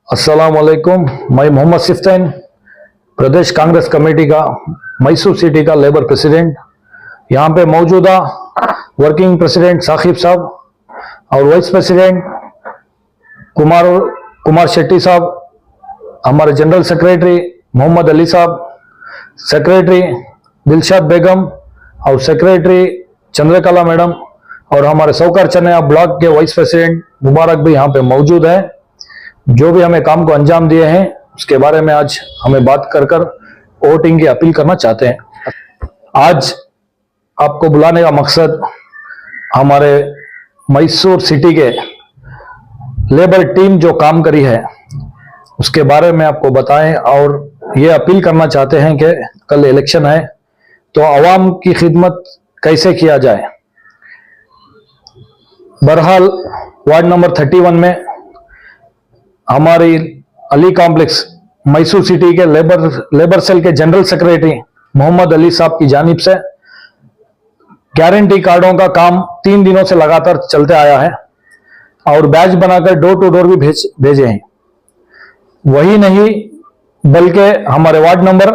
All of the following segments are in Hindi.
अस्सलाम वालेकुम। मैं मोहम्मद सिफ्तैन, प्रदेश कांग्रेस कमेटी का मैसूर सिटी का लेबर प्रेसिडेंट। यहाँ पे मौजूदा वर्किंग प्रेसिडेंट साकिब साहब और वाइस प्रेसिडेंट कुमार शेट्टी साहब, हमारे जनरल सेक्रेटरी मोहम्मद अली साहब, सेक्रेटरी दिलशाद बेगम और सेक्रेटरी चंद्रकला मैडम और हमारे सौकर चन्या ब्लॉक के वाइस प्रेसिडेंट मुबारक भी यहाँ पे मौजूद है। जो भी हमें काम को अंजाम दिए हैं उसके बारे में आज हमें बात कर वोटिंग की अपील करना चाहते हैं। आज आपको बुलाने का मकसद हमारे मैसूर सिटी के लेबर टीम जो काम करी है उसके बारे में आपको बताएं और ये अपील करना चाहते हैं कि कल इलेक्शन है तो आवाम की खिदमत कैसे किया जाए। बहरहाल वार्ड नंबर 31 में हमारी अली कॉम्प्लेक्स मैसूर सिटी के लेबर सेल के जनरल सेक्रेटरी मोहम्मद अली साहब की जानिब से गारंटी कार्डों का काम 3 दिनों से लगातार चलते आया है और बैच बनाकर डोर टू डोर भी भेजे हैं। वही नहीं बल्कि हमारे वार्ड नंबर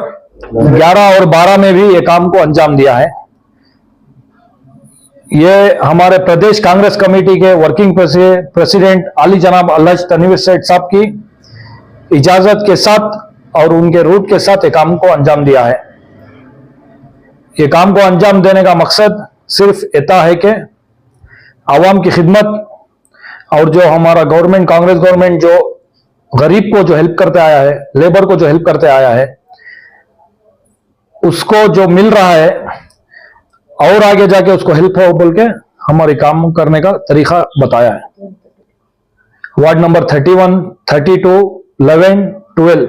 11 और 12 में भी ये काम को अंजाम दिया है। ये हमारे प्रदेश कांग्रेस कमेटी के वर्किंग प्रेसिडेंट आली जनाब अल्लाह तनवीर सेठ साहब की इजाजत के साथ और उनके रूट के साथ ये काम को अंजाम दिया है। ये काम को अंजाम देने का मकसद सिर्फ इतना है कि आवाम की खिदमत और जो हमारा गवर्नमेंट कांग्रेस गवर्नमेंट जो गरीब को जो हेल्प करते आया है, लेबर को जो हेल्प करते आया है, उसको जो मिल रहा है और आगे जाके उसको हेल्प हो बोल के हमारे काम करने का तरीका बताया है। वार्ड नंबर 31, 32, 11, 12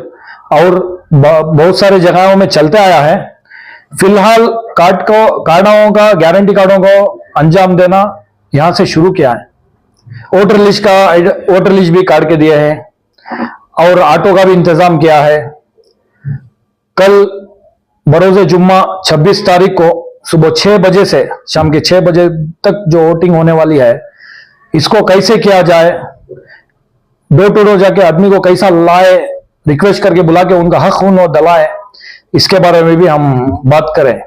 और बहुत सारे जगहों में चलते आया है। फिलहाल कार्डों का गारंटी कार्डों को अंजाम देना यहां से शुरू किया है। वोटर लिस्ट भी काट के दिए हैं और ऑटो का भी इंतजाम किया है। कल बरोज़े जुम्मा 26 तारीख को सुबह 6 बजे से शाम के 6 बजे तक जो वोटिंग होने वाली है, इसको कैसे किया जाए, डोर टू डोर जाके आदमी को कैसा लाए, रिक्वेस्ट करके बुला के उनका हक खून और दलाए, इसके बारे में भी हम बात करें।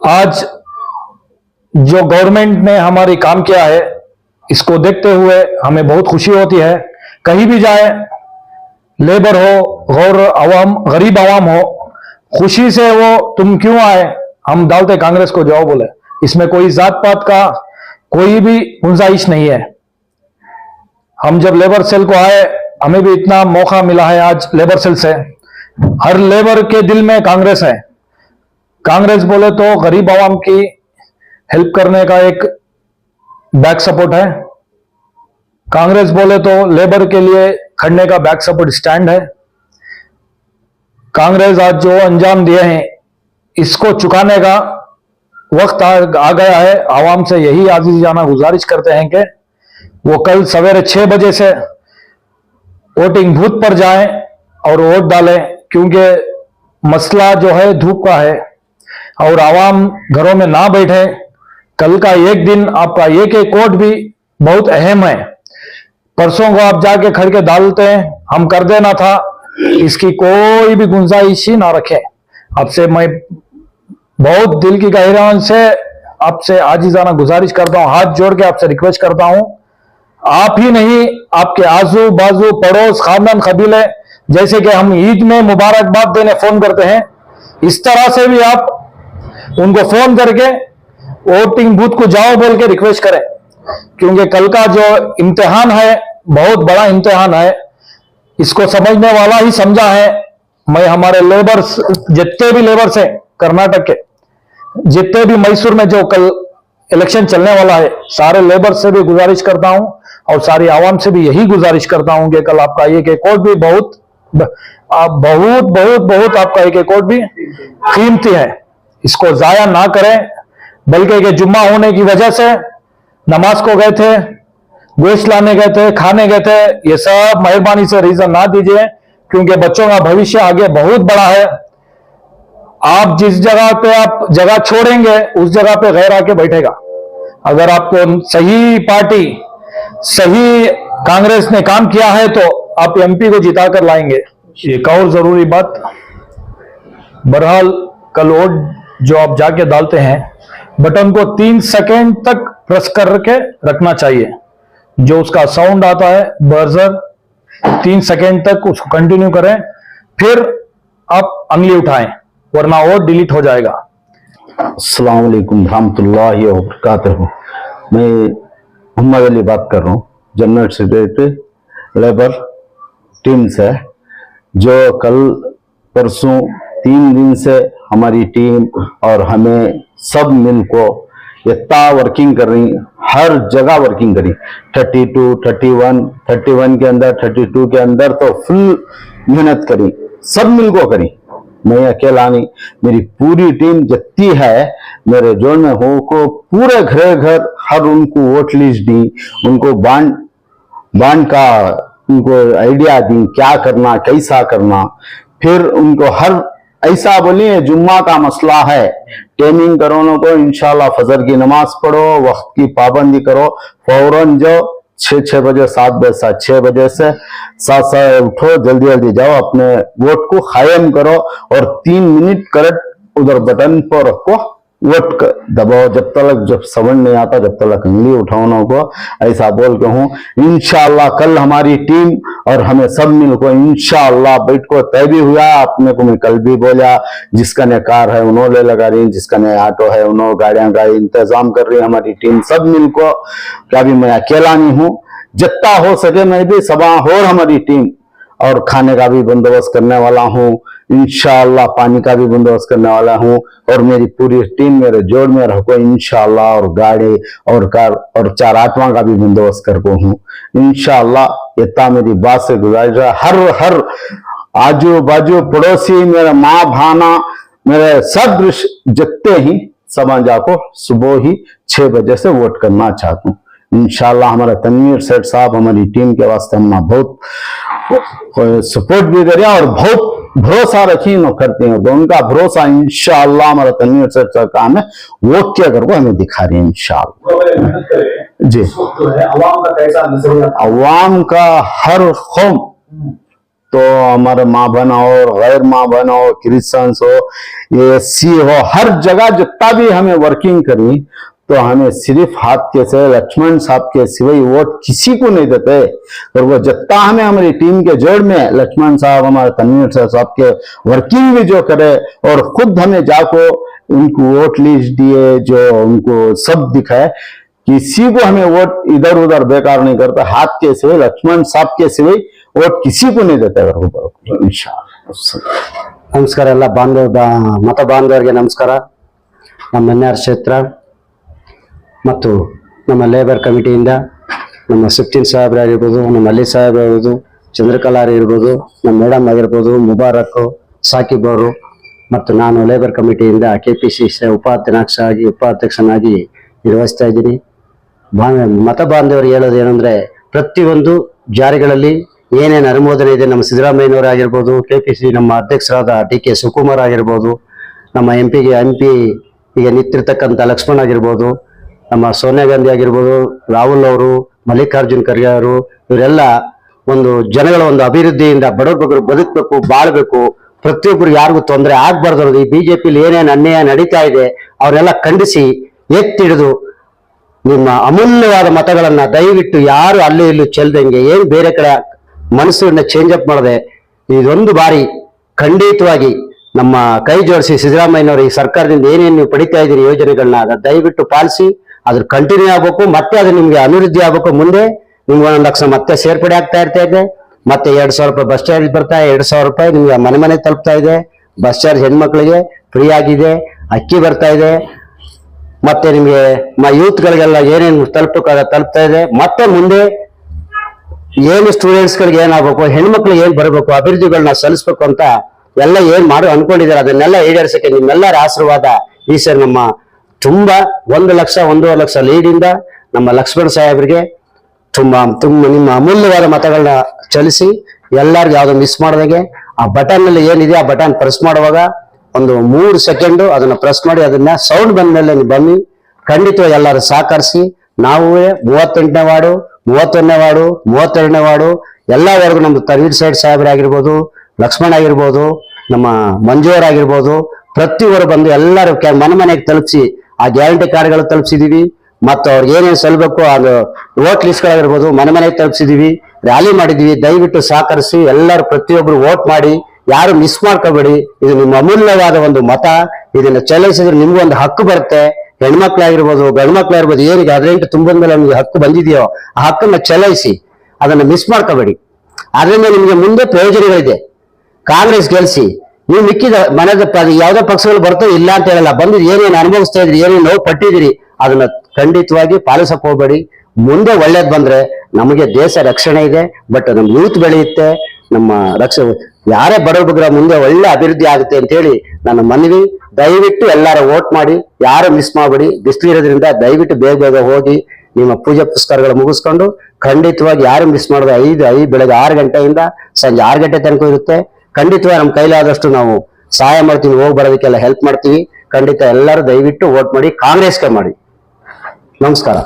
आज जो गवर्नमेंट ने हमारी काम किया है इसको देखते हुए हमें बहुत खुशी होती है। कहीं भी जाए, लेबर हो, गरीब आवाम हो, खुशी से वो तुम क्यों आए, हम डालते कांग्रेस को जाओ बोले। इसमें कोई जात पात का कोई भी गुंजाइश नहीं है। हम जब लेबर सेल को आए, हमें भी इतना मौका मिला है आज लेबर सेल से। हर लेबर के दिल में कांग्रेस है। कांग्रेस बोले तो गरीब आवाम की हेल्प करने का एक बैक सपोर्ट है। कांग्रेस बोले तो लेबर के लिए खड़ने का बैक सपोर्ट स्टैंड है। कांग्रेस आज जो अंजाम दिए हैं इसको चुकाने का वक्त आ गया है। आवाम से यही आजीजाना गुजारिश करते हैं कि वो कल सवेरे 6 बजे से वोटिंग बूथ पर जाएं और वोट डालें, क्योंकि मसला जो है धूप का है और आवाम घरों में ना बैठे। कल का एक दिन आपका एक वोट भी बहुत अहम है। परसों को आप जाके खड़ के डालते हैं, हम कर देना था, इसकी कोई भी गुंजाइश ही ना रखें। आपसे मैं बहुत दिल की गहराई से आपसे आजीजाना गुजारिश करता हूं, हाथ जोड़ के आपसे रिक्वेस्ट करता हूं। आप ही नहीं, आपके आजू बाजू पड़ोस खानदान कबीले, जैसे कि हम ईद में मुबारकबाद देने फोन करते हैं, इस तरह से भी आप उनको फोन करके वोटिंग बूथ को जाओ बोल के रिक्वेस्ट करें, क्योंकि कल का जो इम्तिहान है बहुत बड़ा इम्तिहान है। इसको समझने वाला ही समझा है। मैं हमारे लेबर्स, जितने भी लेबर्स हैं कर्नाटक के, जितने भी मैसूर में जो कल इलेक्शन चलने वाला है, सारे लेबर्स से भी गुजारिश करता हूं और सारी आवाम से भी यही गुजारिश करता हूं कि कल आपका एक वोट भी बहुत आपका एक वोट भी कीमती है। इसको जाया ना करें, बल्कि कि जुम्मा होने की वजह से नमाज को गए थे, गोश्त लाने गए थे, खाने गए थे, ये सब मेहरबानी से रीजन ना दीजिए, क्योंकि बच्चों का भविष्य आगे बहुत बड़ा है। आप जिस जगह पे आप जगह छोड़ेंगे उस जगह पे गैर आके बैठेगा। अगर आपको सही पार्टी सही कांग्रेस ने काम किया है तो आप एमपी को जिताकर लाएंगे। एक और जरूरी बात, बहरहाल कल वोट जो आप जाके डालते हैं, बटन को 3 सेकेंड तक प्रेस करके रखना चाहिए। जो उसका साउंड आता है बजर, 3 सेकेंड तक उसको कंटिन्यू करें, फिर आप अंगली उठाएं, वरना वोट डिलीट हो जाएगा। अस्सलाम वालेकुम रहमतुल्लाहि व बरकातहू। मैं मोहम्मद अली बात कर रहा हूँ, जनरल सेक्रेटरी लेबर टीम से। जो कल परसों 3 दिन से हमारी टीम और हमें सब मिल को इतना वर्किंग कर रही, हर जगह वर्किंग करी। 32, 31 के अंदर, 32 के अंदर तो फुल मेहनत करी, सब मिल को करी। मैं अकेला नहीं, मेरी पूरी टीम जितनी है मेरे जोन में हो को पूरे घर घर हर उनको वोट लिस्ट दी, उनको बांड का उनको आइडिया दी, क्या करना कैसा करना। फिर उनको हर ऐसा बोलिए जुम्मा का मसला है, ट्रेनिंग करो ना को, इंशाल्लाह फजर की नमाज पढ़ो, वक्त की पाबंदी करो, फौरन जो 6 बजे 7 बजे 6 बजे से 7 उठो, जल्दी जल्दी जाओ, अपने वोट को कायम करो और 3 मिनट करेक्ट उधर बटन पर रखो, वोट दबाओ। जब समझ नहीं आता जब तक उंगली उठाओ ना को, ऐसा बोल के हूँ। इंशाल्लाह कल हमारी टीम और हमें सब मिल को इंशाल्लाह बैठ को तय भी हुआ। अपने को मैं कल भी बोला, जिसका ने कार है उन्होंने लगा रही, जिसका ने ऑटो है उन्होंने गाड़ियां का इंतजाम कर रही है हमारी टीम सब मिल को। क्या भी मैं अकेला नहीं हूँ, जितना हो सके मैं भी सभा और हमारी टीम, और खाने का भी बंदोबस्त करने वाला हूँ इंशाअल्लाह, पानी का भी बंदोबस्त करने वाला हूँ। और मेरी पूरी टीम मेरे जोड़ में रखो इंशाअल्लाह, और गाड़ी और कार और 4 ऑटो का भी बंदोबस्त करको हूँ इंशाअल्लाह। इतना मेरी बात से गुजारिश है, हर आजू बाजू पड़ोसी, मेरा माँ भाना, मेरे सब जितने ही समाजा को सुबह ही 6 बजे से वोट करना चाहता हूँ इंशाअल्लाह। हमारा तनवीर सेठ साहब हमारी टीम के वास्ते हम बहुत सपोर्ट भी करें और बहुत भरोसा रखी करते हैं, तो उनका भरोसा इंशाअल्लाह हमारा तनवीर सेठ साहब का हमें वोट क्या करके हमें दिखा रहे हैं इंशाअल्लाह। जी, अवाम का कैसा नजरिया? अवाम का हर कौम, तो हमारे माँ बहना हो, गैर माँ बहना हो, क्रिश्चियंस हो, ये एससी हो, हर जगह जितना भी हमें वर्किंग करी, तो हमें सिर्फ हाथ के से लक्ष्मण साहब के सिवाय वोट किसी को नहीं देते। और वो जितना हमें हमारी टीम के जोड़ में लक्ष्मण साहब, हमारे तनवीर साहब के वर्किंग भी जो करे और खुद हमें जाको उनको वोट लिस्ट दिए, जो उनको सब दिखाए, किसी को हमें वोट इधर उधर बेकार नहीं करता। हाथ के सिवाय लक्ष्मण साहब के सिवाय वोट किसी को नहीं देते इंशाअल्लाह। ನಮಸ್ಕಾರ ಎಲ್ಲ ಮತ ಬಾಂಧವರಿಗೆ ನಮಸ್ಕಾರ. ನಮ್ಮ ಎನ್ಆರ್ ಕ್ಷೇತ್ರ ಮತ್ತು ನಮ್ಮ ಲೇಬರ್ ಕಮಿಟಿಯಿಂದ ನಮ್ಮ ಸಿಫ್ಟಿನ್ ಸಾಹೇಬ್ರು ಆಗಿರ್ಬೋದು, ನಮ್ಮ ಅಲಿ ಸಾಹೇಬ್ರು ಆಗಿರ್ಬೋದು, ಚಂದ್ರಕಲಾರ್ ಇರ್ಬೋದು, ನಮ್ಮ ಮೇಡಮ್ ಆಗಿರ್ಬೋದು, ಮುಬಾರಕ್ ಸಾಕಿಬ್ ಅವರು, ಮತ್ತು ನಾನು ಲೇಬರ್ ಕಮಿಟಿಯಿಂದ KPCC ಉಪಾಧ್ಯಕ್ಷನಾಗಿ ನಿರ್ವಹಿಸ್ತಾ ಇದ್ದೀನಿ. ಮತ ಬಾಂಧವರಿಗೆ ಹೇಳೋದು ಏನಂದ್ರೆ, ಪ್ರತಿಯೊಂದು ಜಾರಿಗಳಲ್ಲಿ ಏನೇನು ಅನುಮೋದನೆ ಇದೆ, ನಮ್ಮ ಸಿದ್ದರಾಮಯ್ಯನವರು ಆಗಿರ್ಬೋದು, KPCC ನಮ್ಮ ಅಧ್ಯಕ್ಷರಾದ DK ಶಿವಕುಮಾರ್ ಆಗಿರ್ಬೋದು, ನಮ್ಮ MP ಈಗ ನಿಂತಿರ್ತಕ್ಕಂಥ ಲಕ್ಷ್ಮಣ್ ಆಗಿರ್ಬೋದು, ನಮ್ಮ ಸೋನಿಯಾ ಗಾಂಧಿ ಆಗಿರ್ಬೋದು, ರಾಹುಲ್ ಅವರು, ಮಲ್ಲಿಕಾರ್ಜುನ್ ಖರ್ಗೆ ಅವರು, ಇವರೆಲ್ಲ ಒಂದು ಜನಗಳ ಒಂದು ಅಭಿವೃದ್ಧಿಯಿಂದ ಬಡವರು ಬದುಕಬೇಕು, ಬಾಳ್ಬೇಕು, ಪ್ರತಿಯೊಬ್ಬರು ಯಾರಿಗೂ ತೊಂದರೆ ಆಗ್ಬಾರ್ದು ಅನ್ನೋದು, ಈ ಬಿಜೆಪಿಲಿ ಏನೇನು ಅನ್ಯಾಯ ನಡೀತಾ ಇದೆ ಅವರೆಲ್ಲ ಖಂಡಿಸಿ ಎತ್ತಿಡಿದು ನಿಮ್ಮ ಅಮೂಲ್ಯವಾದ ಮತಗಳನ್ನ ದಯವಿಟ್ಟು ಯಾರು ಅಲ್ಲೂ ಇಲ್ಲೂ ಚೆಲ್ದಂಗೆ, ಏನ್ ಬೇರೆ ಕಡೆ ಮನಸ್ಸನ್ನ ಚೇಂಜ್ ಅಪ್ ಮಾಡದೆ ಇದೊಂದು ಬಾರಿ ಖಂಡಿತವಾಗಿ ನಮ್ಮ ಕೈ ಜೋಡಿಸಿ ಸಿದ್ದರಾಮಯ್ಯನವರು ಈ ಸರ್ಕಾರದಿಂದ ಏನೇನು ನೀವು ಪಡಿತಾ ಇದ್ದೀರಿ ಯೋಜನೆಗಳನ್ನ ಅದ ದಯವಿಟ್ಟು ಪಾಲಿಸಿ, ಅದ್ರ ಕಂಟಿನ್ಯೂ ಆಗ್ಬೇಕು, ಮತ್ತೆ ಅದು ನಿಮ್ಗೆ ಅಭಿವೃದ್ಧಿ ಆಗ್ಬೇಕು. ಮುಂದೆ ನಿಮ್ಗೆ 1 ಲಕ್ಷ ಮತ್ತೆ ಸೇರ್ಪಡೆ ಆಗ್ತಾ ಇದೆ, ಮತ್ತೆ 2,000 ರೂಪಾಯಿ ಬಸ್ ಚಾರ್ಜ್ ಬರ್ತಾ ಇದೆ, 2,000 ರೂಪಾಯಿ ನಿಮ್ಗೆ ಮನೆ ತಲುಪ್ತಾ ಇದೆ, ಬಸ್ ಚಾರ್ಜ್ ಹೆಣ್ಮಕ್ಳಿಗೆ ಫ್ರೀ ಆಗಿದೆ, ಅಕ್ಕಿ ಬರ್ತಾ ಇದೆ, ಮತ್ತೆ ನಿಮ್ಗೆ ಯೂತ್ಗಳಿಗೆಲ್ಲ ಏನೇನು ತಲುಪ್ತಾ ಇದೆ. ಮತ್ತೆ ಮುಂದೆ ಏನು ಸ್ಟೂಡೆಂಟ್ಸ್ ಗಳಿಗೆ ಏನಾಗಬೇಕು, ಹೆಣ್ಮಕ್ಳಿಗೆ ಏನ್ ಬರಬೇಕು, ಅಭಿವೃದ್ಧಿಗಳನ್ನ ಸಲ್ಲಿಸ್ಬೇಕು ಅಂತ ಎಲ್ಲ ಏನ್ ಮಾಡಿ ಅನ್ಕೊಂಡಿದ್ದಾರೆ ಅದನ್ನೆಲ್ಲ ಈಡೇರಿಸಕ್ಕೆ ನಿಮ್ಮೆಲ್ಲರ ಆಶೀರ್ವಾದ ಈ ಸರಿ ನಮ್ಮ ತುಂಬಾ 1 ಲಕ್ಷ 1.5 ಲಕ್ಷ ಲೀಡಿಂದ ನಮ್ಮ ಲಕ್ಷ್ಮಣ್ ಸಾಹೇಬ್ರಿಗೆ ತುಂಬಾ ನಿಮ್ಮ ಅಮೂಲ್ಯವಾದ ಮತಗಳನ್ನ ಚಲಿಸಿ ಎಲ್ಲರಿಗೂ ಯಾವ್ದು ಮಿಸ್ ಮಾಡದಾಗೆ ಆ ಬಟನ್ ನಲ್ಲಿ ಏನಿದೆ ಆ ಬಟನ್ ಪ್ರೆಸ್ ಮಾಡುವಾಗ ಒಂದು 3 ಸೆಕೆಂಡ್ ಅದನ್ನ ಪ್ರೆಸ್ ಮಾಡಿ ಅದನ್ನ ಸೌಂಡ್ ಬಂದ ಮೇಲೆ ನೀವು ಬನ್ನಿ, ಖಂಡಿತವಾಗಿ ಎಲ್ಲರೂ ಸಹಕರಿಸಿ ನಾವು 38ನೇ ವಾರ್ಡು 31ನೇ ವಾರ್ಡು 32ನೇ ವಾರ್ಡು ಎಲ್ಲವರೆಗೂ ನಮ್ದು ತನ್ವೀರ್ ಸೈಡ್ ಸಾಹೇಬ್ರೆ ಆಗಿರ್ಬೋದು, ಲಕ್ಷ್ಮಣ್ ಆಗಿರ್ಬೋದು, ನಮ್ಮ ಮಂಜೂರ್ ಆಗಿರ್ಬೋದು, ಪ್ರತಿಯೊಬ್ಬರು ಬಂದು ಎಲ್ಲರೂ ಮನೆ ಮನೆಗೆ ತಲುಪಿಸಿ ಆ ಗ್ಯಾರಂಟಿ ಕಾರ್ಡ್ಗಳು ತಲುಪಿಸಿದೀವಿ. ಮತ್ತು ಅವ್ರಿಗೆ ಏನೇನು ಸಲ್ಬೇಕು ಅದು ವೋಟ್ ಲಿಸ್ಟ್ಗಳಾಗಿರ್ಬೋದು ಮನೆ ಮನೆಗೆ ತಲುಪಿಸಿದೀವಿ, ರ್ಯಾಲಿ ಮಾಡಿದೀವಿ. ದಯವಿಟ್ಟು ಸಹಕರಿಸಿ ಎಲ್ಲರೂ ಪ್ರತಿಯೊಬ್ರು ವೋಟ್ ಮಾಡಿ, ಯಾರು ಮಿಸ್ ಮಾಡ್ಕೋಬೇಡಿ. ಇದು ನಿಮ್ಮ ಅಮೂಲ್ಯವಾದ ಒಂದು ಮತ. ಇದನ್ನ ಚಲಾಯಿಸಿದ್ರೆ ನಿಮ್ಗೂ ಒಂದು ಹಕ್ಕು ಬರುತ್ತೆ. ಹೆಣ್ಮಕ್ಳಾಗಿರ್ಬೋದು ಗಂಡು ಮಕ್ಳಾಗಿರ್ಬೋದು, ಏನಿಗೆ 18 ತುಂಬಿದ ಮೇಲೆ ನಿಮ್ಗೆ ಹಕ್ಕು ಬಂದಿದೆಯೋ ಆ ಹಕ್ಕನ್ನ ಚಲಾಯಿಸಿ, ಅದನ್ನ ಮಿಸ್ ಮಾಡ್ಕೋಬೇಡಿ. ಅದರಿಂದ ನಿಮ್ಗೆ ಮುಂದೆ ಪ್ರಯೋಜನಗಳಿದೆ. ಕಾಂಗ್ರೆಸ್ ಗೆಲ್ಸಿ, ನೀವು ಮಿಕ್ಕಿದ ಮನದ ಯಾವ್ದೋ ಪಕ್ಷಗಳು ಬರ್ತೋ ಇಲ್ಲ ಅಂತ ಹೇಳಲ್ಲ, ಬಂದಿದ್ದು ಏನೇನು ಅನುಭವಿಸ್ತಾ ಇದ್ರಿ, ಏನೇನು ನೋವು ಪಟ್ಟಿದಿರಿ ಅದನ್ನ ಖಂಡಿತವಾಗಿ ಪಾಲಿಸಕ್ ಹೋಗ್ಬೇಡಿ. ಮುಂದೆ ಒಳ್ಳೇದ್ ಬಂದ್ರೆ ನಮಗೆ ದೇಶ ರಕ್ಷಣೆ ಇದೆ, ಬಟ್ ನಮ್ ಯೂತ್ ಬೆಳೆಯುತ್ತೆ, ನಮ್ಮ ಯಾರೇ ಬಡವರ ಮುಂದೆ ಒಳ್ಳೆ ಅಭಿವೃದ್ಧಿ ಆಗುತ್ತೆ ಅಂತ ಹೇಳಿ ನನ್ನ ಮನವಿ. ದಯವಿಟ್ಟು ಎಲ್ಲಾರು ವೋಟ್ ಮಾಡಿ, ಯಾರು ಮಿಸ್ ಮಾಡಬೇಡಿ. ಬಿಸಿಲಿರೋದ್ರಿಂದ ದಯವಿಟ್ಟು ಬೇಗ ಬೇಗ ಹೋಗಿ ನಿಮ್ಮ ಪೂಜೆ ಪುರಸ್ಕಾರಗಳು ಮುಗಿಸ್ಕೊಂಡು ಖಂಡಿತವಾಗಿ ಯಾರು ಮಿಸ್ ಮಾಡೋದು. ಬೆಳಗ್ಗೆ 6 ಗಂಟೆಯಿಂದ ಸಂಜೆ 6 ಗಂಟೆ ತನಕ ಇರುತ್ತೆ. ಖಂಡಿತವಾಗಿ ನಮ್ಮ ಕೈಲಾದಷ್ಟು ನಾವು ಸಹಾಯ ಮಾಡ್ತೀವಿ, ಹೋಗಿ ಬರೋದಕ್ಕೆಲ್ಲ ಹೆಲ್ಪ್ ಮಾಡ್ತೀವಿ. ಖಂಡಿತ ಎಲ್ಲರೂ ದಯವಿಟ್ಟು ವೋಟ್ ಮಾಡಿ, ಕಾಂಗ್ರೆಸ್ಗೆ ಮಾಡಿ. ನಮಸ್ಕಾರ.